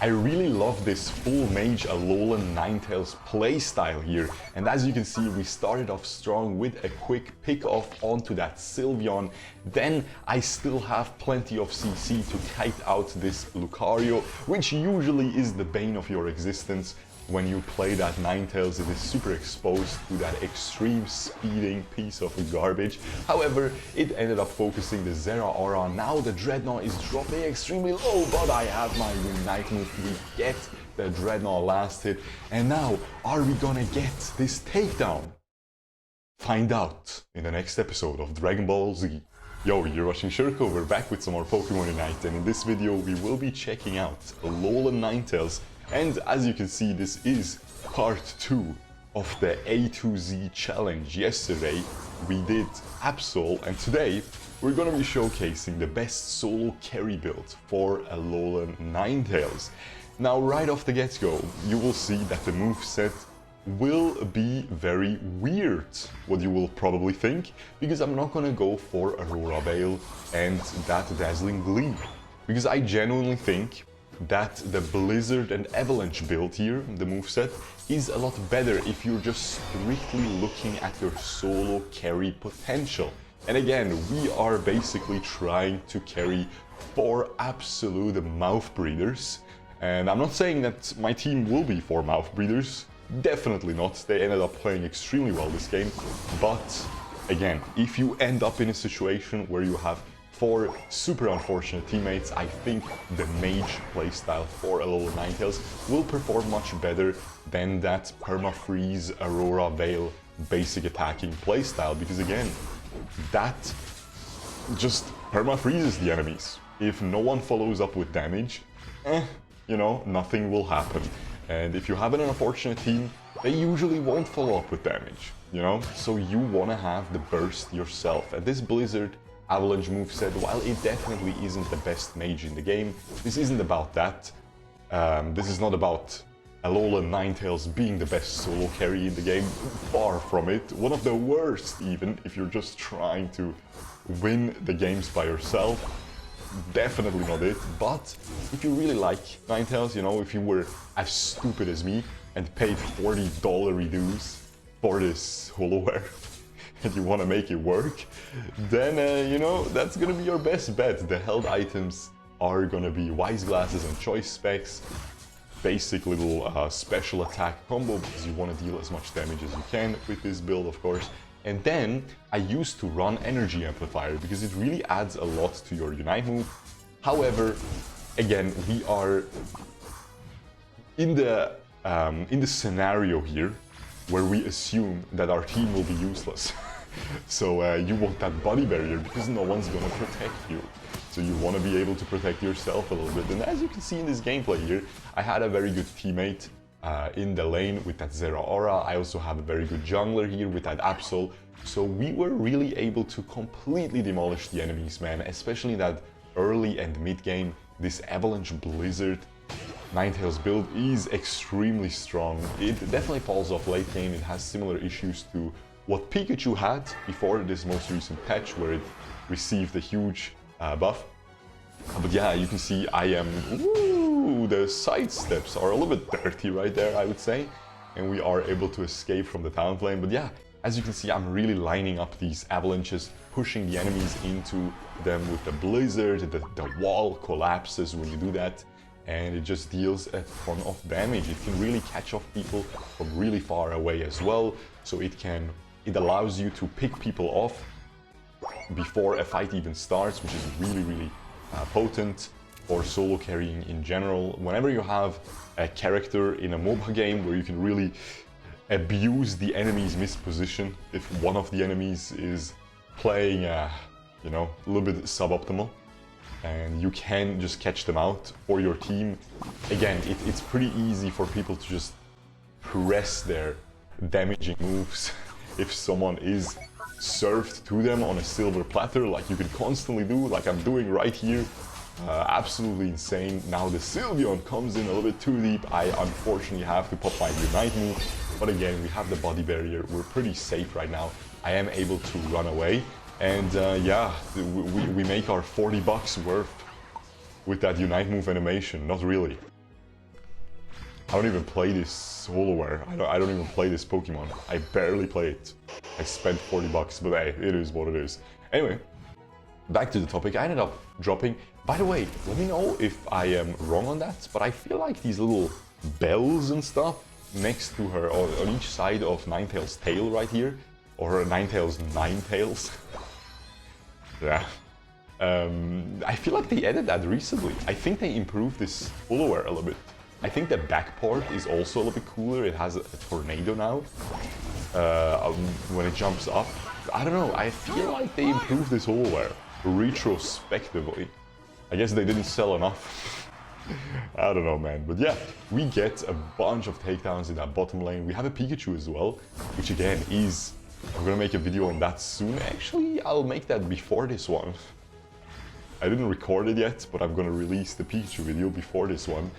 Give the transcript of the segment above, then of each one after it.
I really love this full mage Alolan Ninetales playstyle here, and as you can see we started off strong with a quick pick off onto that Sylveon. Then I still have plenty of CC to kite out this Lucario, which usually is the bane of your existence. When you play that Ninetales, it is super exposed to that extreme speeding piece of garbage. However, it ended up focusing the Zeraora. Now the Dreadnought is dropping extremely low, but I have my Unite move. We get the Dreadnought last hit. And now, are we gonna get this takedown? Find out in the next episode of Dragon Ball Z. Yo, you're watching Shurkou. We're back with some more Pokemon Unite, and in this video we will be checking out Alolan Ninetales. And as you can see, this is part 2 of the A to Z challenge. Yesterday we did Absol, and today we're gonna be showcasing the best solo carry build for Alolan Ninetales. Now right off the get-go, you will see that the moveset will be very weird, what you will probably think, because I'm not gonna go for Aurora Veil and that Dazzling Gleam, because I genuinely think that the Blizzard and Avalanche build here, the moveset, is a lot better if you're just strictly looking at your solo carry potential. And again, we are basically trying to carry 4 absolute mouth breathers. And I'm not saying that my team will be 4 mouth breathers, definitely not. They ended up playing extremely well this game. But again, if you end up in a situation where you have 4 super unfortunate teammates, I think the mage playstyle for Alolan Ninetales will perform much better than that perma-freeze Aurora Veil basic attacking playstyle, because again, that just perma-freezes the enemies. If no one follows up with damage, you know, nothing will happen. And if you have an unfortunate team, they usually won't follow up with damage, you know? So you wanna have the burst yourself. And this Blizzard Avalanche moveset, while it definitely isn't the best mage in the game, this isn't about that. This is not about Alolan Ninetales being the best solo carry in the game. Far from it. One of the worst even, if you're just trying to win the games by yourself. Definitely not it. But if you really like Ninetales, you know, if you were as stupid as me and paid $40 reduce for this holoware, and you want to make it work, then you know, that's gonna be your best bet. The held items are gonna be Wise Glasses and Choice Specs, basic little special attack combo, because you want to deal as much damage as you can with this build, of course. And then I used to run Energy Amplifier because it really adds a lot to your Unite move. However, again, we are in the scenario here where we assume that our team will be useless. So you want that body barrier because no one's gonna protect you. So you want to be able to protect yourself a little bit. And as you can see in this gameplay here, I had a very good teammate in the lane with that Zeraora. I also have a very good jungler here with that Absol. So we were really able to completely demolish the enemies, man. Especially that early and mid game. This Avalanche Blizzard Ninetales build is extremely strong. It definitely falls off late game. It has similar issues to what Pikachu had before this most recent patch, where it received a huge buff. But yeah, you can see I am... Ooh, the side steps are a little bit dirty right there, I would say. And we are able to escape from the town flame. But yeah, as you can see, I'm really lining up these avalanches, pushing the enemies into them with the blizzard. The wall collapses when you do that, and it just deals a ton of damage. It can really catch off people from really far away as well. So it allows you to pick people off before a fight even starts, which is really potent for solo carrying in general. Whenever you have a character in a MOBA game where you can really abuse the enemy's misposition, if one of the enemies is playing, you know, a little bit suboptimal, and you can just catch them out for your team. Again, it's pretty easy for people to just press their damaging moves if someone is served to them on a silver platter, like you can constantly do, like I'm doing right here. Absolutely insane. Now the Sylveon comes in a little bit too deep. I unfortunately have to pop my Unite move, but again, we have the body barrier. We're pretty safe right now. I am able to run away, and yeah, we make our $40 worth with that Unite move animation. Not really. I don't even play this Holoware. I don't even play this Pokemon. I barely play it. I spent 40 bucks, but hey, it is what it is. Anyway, back to the topic. I ended up dropping... By the way, let me know if I am wrong on that, but I feel like these little bells and stuff next to her, or on each side of Ninetales' tail right here, or Ninetales' Ninetales. Yeah. I feel like they added that recently. I think they improved this Holoware a little bit. I think the back part is also a little bit cooler. It has a tornado now when it jumps up. I don't know, I feel like they improved this Holoware retrospectively. I guess they didn't sell enough. I don't know, man. But yeah, we get a bunch of takedowns in that bottom lane. We have a Pikachu as well, which again is... I'm gonna make a video on that soon. Actually, I'll make that before this one. I didn't record it yet, but I'm gonna release the Pikachu video before this one.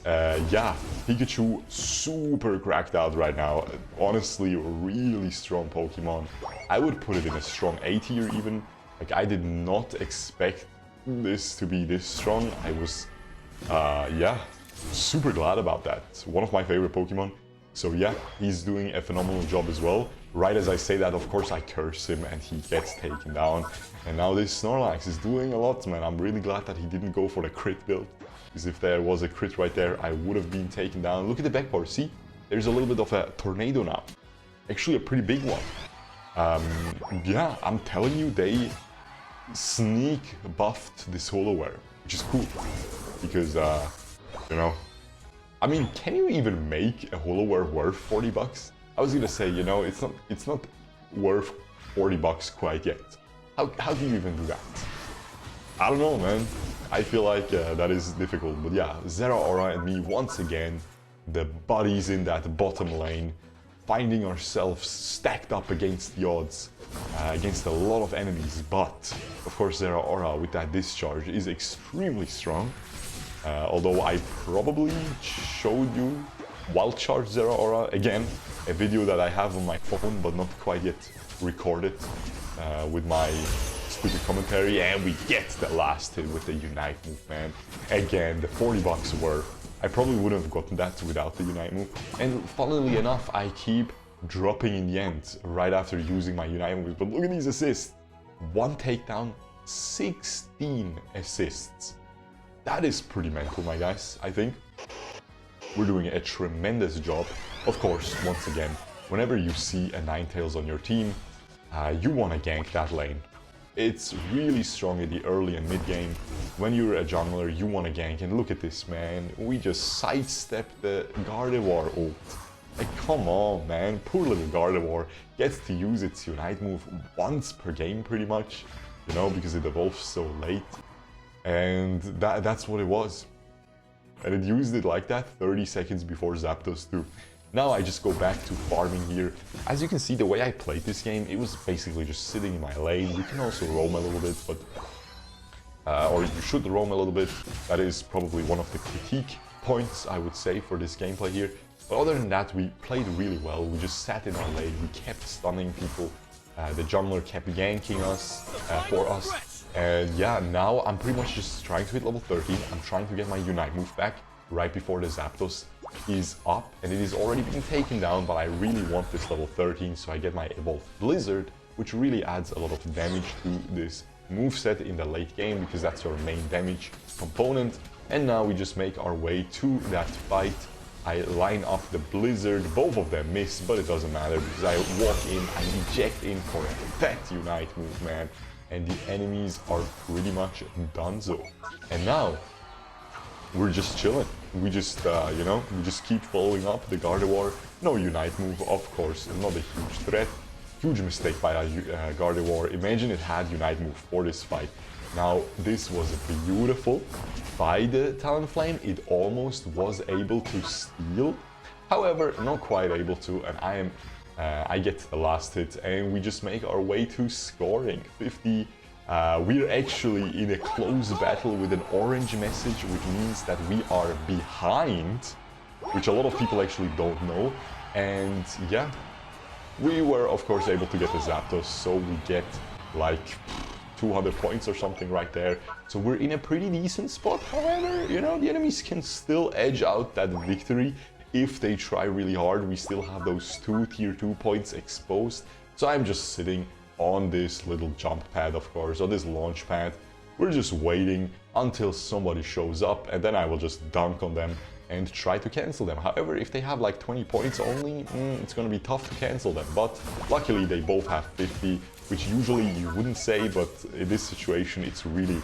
Yeah, Pikachu super cracked out right now. Honestly, really strong Pokemon. I would put it in a strong A tier even. Like, I did not expect this to be this strong. I was, yeah, super glad about that. One of my favorite Pokemon. So yeah, he's doing a phenomenal job as well. Right as I say that, of course, I curse him and he gets taken down. And now this Snorlax is doing a lot, man. I'm really glad that he didn't go for the crit build. Because if there was a crit right there, I would have been taken down. Look at the back part, see? There's a little bit of a tornado now. Actually, a pretty big one. Yeah, I'm telling you, they sneak buffed this Holoware, which is cool. Because, you know... I mean, can you even make a Holoware worth 40 bucks? I was gonna say, you know, it's not worth 40 bucks quite yet. How do you even do that? I don't know, man. I feel like that is difficult, but yeah, Zeraora and me once again, the buddies in that bottom lane, finding ourselves stacked up against the odds, against a lot of enemies, but of course Zeraora with that discharge is extremely strong. Although I probably showed you Wild Charge Zeraora, again, a video that I have on my phone but not quite yet recorded with my stupid commentary, and we get the last hit with the Unite move, man. Again, the 40 bucks worth. I probably wouldn't have gotten that without the Unite move. And funnily enough, I keep dropping in the end right after using my Unite move. But look at these assists. 1 takedown, 16 assists. That is pretty mental, my guys, I think. We're doing a tremendous job. Of course, once again, whenever you see a Ninetales on your team, you want to gank that lane. It's really strong in the early and mid game. When you're a jungler, you want to gank, and look at this, man. We just sidestepped the Gardevoir ult. Like, come on, man. Poor little Gardevoir gets to use its Unite move once per game, pretty much. You know, because it evolves so late. And that's what it was. And it used it like that 30 seconds before Zapdos too. Now I just go back to farming here. As you can see, the way I played this game, it was basically just sitting in my lane. You can also roam a little bit, but... or you should roam a little bit. That is probably one of the critique points, I would say, for this gameplay here. But other than that, we played really well. We just sat in our lane, we kept stunning people. The jungler kept ganking us, for us. And yeah, now I'm pretty much just trying to hit level 13. I'm trying to get my Unite move back right before the Zapdos is up, and it is already being taken down, but I really want this level 13, so I get my Evolved Blizzard, which really adds a lot of damage to this moveset in the late game, because that's your main damage component. And now we just make our way to that fight. I line up the Blizzard, both of them miss, but it doesn't matter, because I walk in, I eject in for that Unite move, man. And the enemies are pretty much donezo. And now, we're just chilling. We just, you know, we just keep following up the Gardevoir. No Unite move, of course, not a huge threat. Huge mistake by Gardevoir. Imagine it had Unite move for this fight. Now, this was beautiful. By the Talonflame, it almost was able to steal. However, not quite able to, and I get the last hit, and we just make our way to scoring 50. We're actually in a close battle with an orange message, which means that we are behind, which a lot of people actually don't know. And yeah, we were of course able to get the Zapdos, so we get like 200 points or something right there. So we're in a pretty decent spot. However, you know, the enemies can still edge out that victory. if they try really hard, we still have those 2 tier 2 points exposed. So I'm just sitting on this little jump pad, of course, or this launch pad. We're just waiting until somebody shows up, and then I will just dunk on them and try to cancel them. However, if they have like 20 points only, it's gonna be tough to cancel them. But luckily they both have 50, which usually you wouldn't say, but in this situation it's really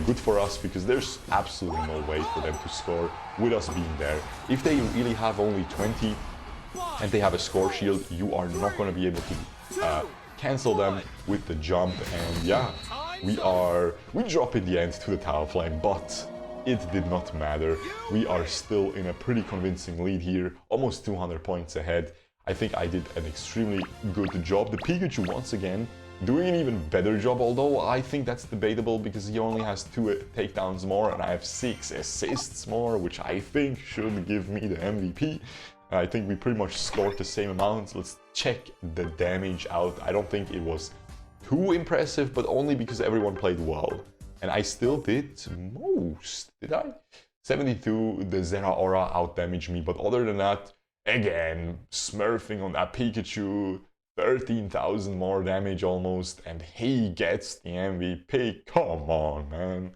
good for us, because there's absolutely no way for them to score with us being there. If they really have only 20 and they have a score shield, you are not gonna be able to cancel them with the jump. And yeah, we drop in the end to the tower flame, but it did not matter. We are still in a pretty convincing lead here, almost 200 points ahead. I think I did an extremely good job. The Pikachu, once again, doing an even better job, although I think that's debatable because he only has 2 takedowns more and I have 6 assists more, which I think should give me the MVP. I think we pretty much scored the same amount. Let's check the damage out. I don't think it was too impressive, but only because everyone played well. And I still did most, did I? 72, the Zeraora outdamaged me, but other than that, again, smurfing on that Pikachu, 13,000 more damage almost, and he gets the MVP. Come on, man.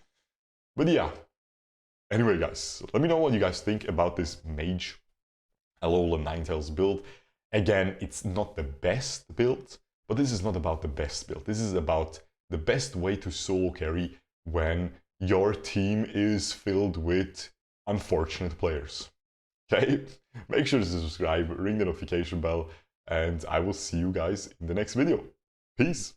But yeah. Anyway, guys, let me know what you guys think about this mage Alolan Ninetales build. Again, it's not the best build, but this is not about the best build. This is about the best way to solo carry when your team is filled with unfortunate players. Okay? Make sure to subscribe, ring the notification bell, and I will see you guys in the next video. Peace!